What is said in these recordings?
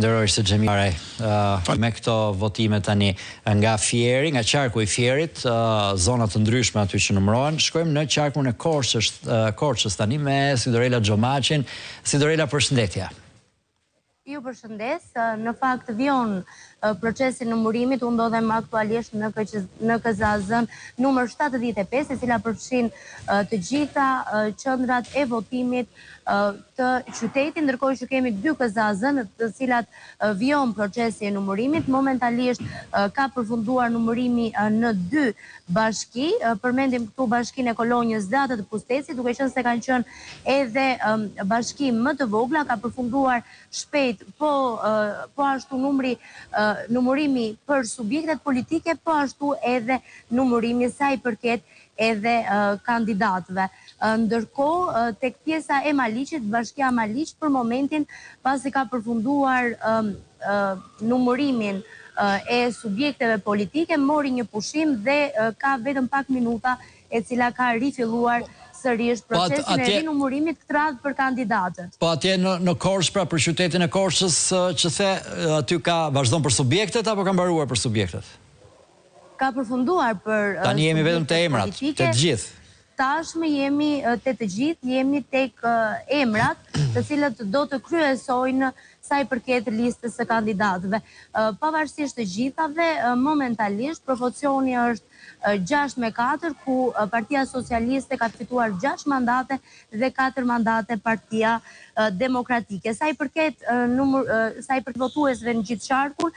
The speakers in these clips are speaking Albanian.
Falenderoj se Xhemi me këto votime tani nga Fieri, nga qarku i Fierit, zonat të ndryshme aty që numërohen. Shkojmë në qarkun e Korçës tani me Sidorela Xhomaçin. Sidorela, përshëndetje. Ju përshëndes, në fakt vion procesi numërimit, unë ndodhem aktualisht në KZAZ-n numër 75, e cila përfshin të gjitha qendrat e votimit të qytetit, ndërkohë që kemi 2 KZAZ-n të cilat vion procesi e numërimit. Momentalisht ka përfunduar numërimi në 2 bashki, përmendim këtu bashkinë e Kolonjës dhe atë të Pustecit, duke qenë se kanë qenë edhe bashki më të vogla, ka përfunduar shpejt, po ashtu numërimi për subjektet politike, po ashtu edhe numërimi sa i përket edhe kandidatëve. Ndërkohë, tek pjesa e Maliqit, bashkia Maliq, për momentin, pasi ka përfunduar numërimin e subjekteve politike, mori një pushim dhe ka vetëm pak minuta e cila ka rifilluar sërish procesin e rinumërimit këtë radhë për kandidatët. Po atje në Korçë, pra për qytetin e Korçës, që the, aty ka vazhdon për subjektet apo ka mbaruar për subjektet? Ka përfunduar për tani jemi vetëm të emrat, të të gjithë. Tashmë jemi të të gjithë, jemi tek emrat, të cilët do të kryesojnë sa i përket listës së kandidatëve. Pavarësisht të gjithave, momentalisht proporcioni është 6-4, ku Partia Socialiste ka fituar 6 mandate dhe 4 mandate Partia Demokratike. Sa i përket votuesve në gjithë qarkun,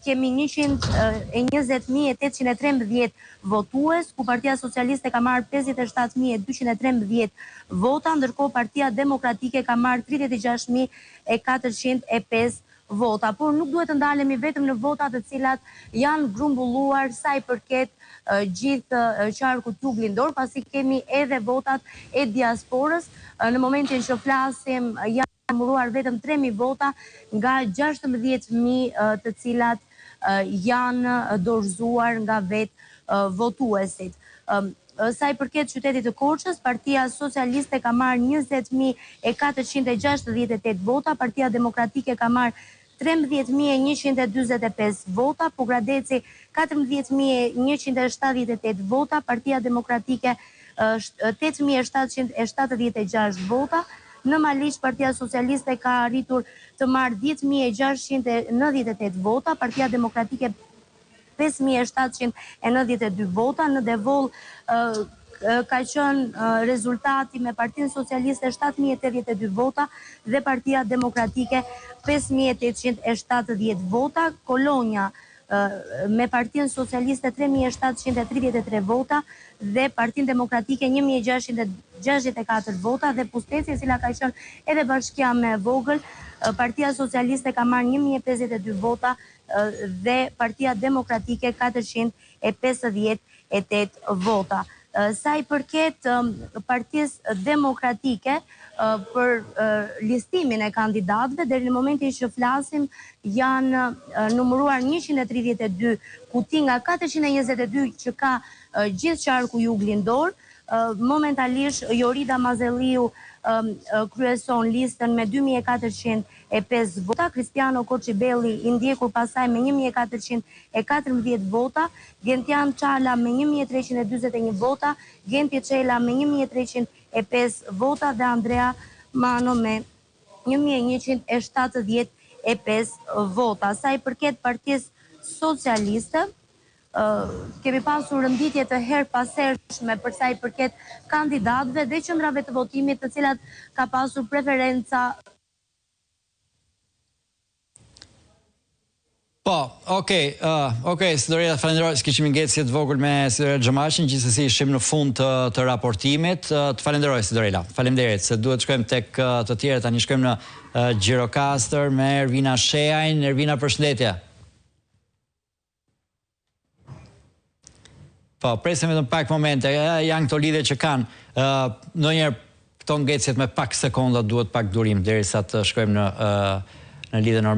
kemi 120.813 votues, ku Partia Socialiste ka marrë 57.213 vota, ndërkohë Partia Demokratike ka marrë 36.405 vota. Por nuk duhet të ndalemi vetëm në votat të cilat janë grumbulluar sa i përket gjithë qarkut juglindor, pasi kemi edhe votat e diasporës. Në momentin që flasim, janë numëruar vetëm 3.000 vota nga 16.000 të cilat janë dorëzuar nga vetë votuesit. Sa i përket qytetit të Korçës, Partia Socialiste ka marrë 20.468 vota, Partia Demokratike ka marrë 13.145 vota, Pogradeci 14.178 vota, Partia Demokratike 8.776 vota. Në Maliq, Partia Socialiste ka arritur të marrë 10.698 vota, Partia Demokratike 5.792 vota, në Devoll ka qenë rezultati me Partinë Socialiste 7.082 vota dhe Partia Demokratike 5.870 vota, Kolonja me Partinë Socialiste 3.733 vota dhe Partinë Demokratike 1.664 vota dhe Pusteci, e cila ka qenë edhe bashkia me vogël, Partia Socialiste ka marrë 1.052 vota dhe Partia Demokratike 458 vota. Sa i përket Partisë Demokratike për listimin e kandidatëve, deri në momentin që flasim janë numëruar 132 kuti nga 422 që ka gjithë qarku juglindor. Momentalisht Jorida Mazelliu kryeson listën me 2.405 vota, Kristiano Koçibelli i ndjekur pasaj me 1.414 vota, Gentian Çala me 1.341 vota, Genti Çela me 1.305 vota dhe Andrea Mano me 1.175 vota. Sa i përket Partisë Socialiste, kemi pasur rënditje të her pasershme për sa i përket kandidatëve dhe qendrave të votimit, të cilat ka pasur preferenca. Po, okej, Sidorela, falenderoj, s'kishim ngjecje të vogël me Sidorela Xhomaçin, gjithsesi ishim në fund të raportimit. Të falenderoj, Sidorela. Faleminderit, se duhet shkojmë tek të tjerë, tani shkojmë në Gjirokastër me Ervina Sheajin. Ervina, përshëndetje. Po, presim vetëm pak momente, janë këto lidhje që kanë, ndonjëherë këto ngjecjet me pak sekonda duhet pak durim derisa të shkojmë në lidhje normale.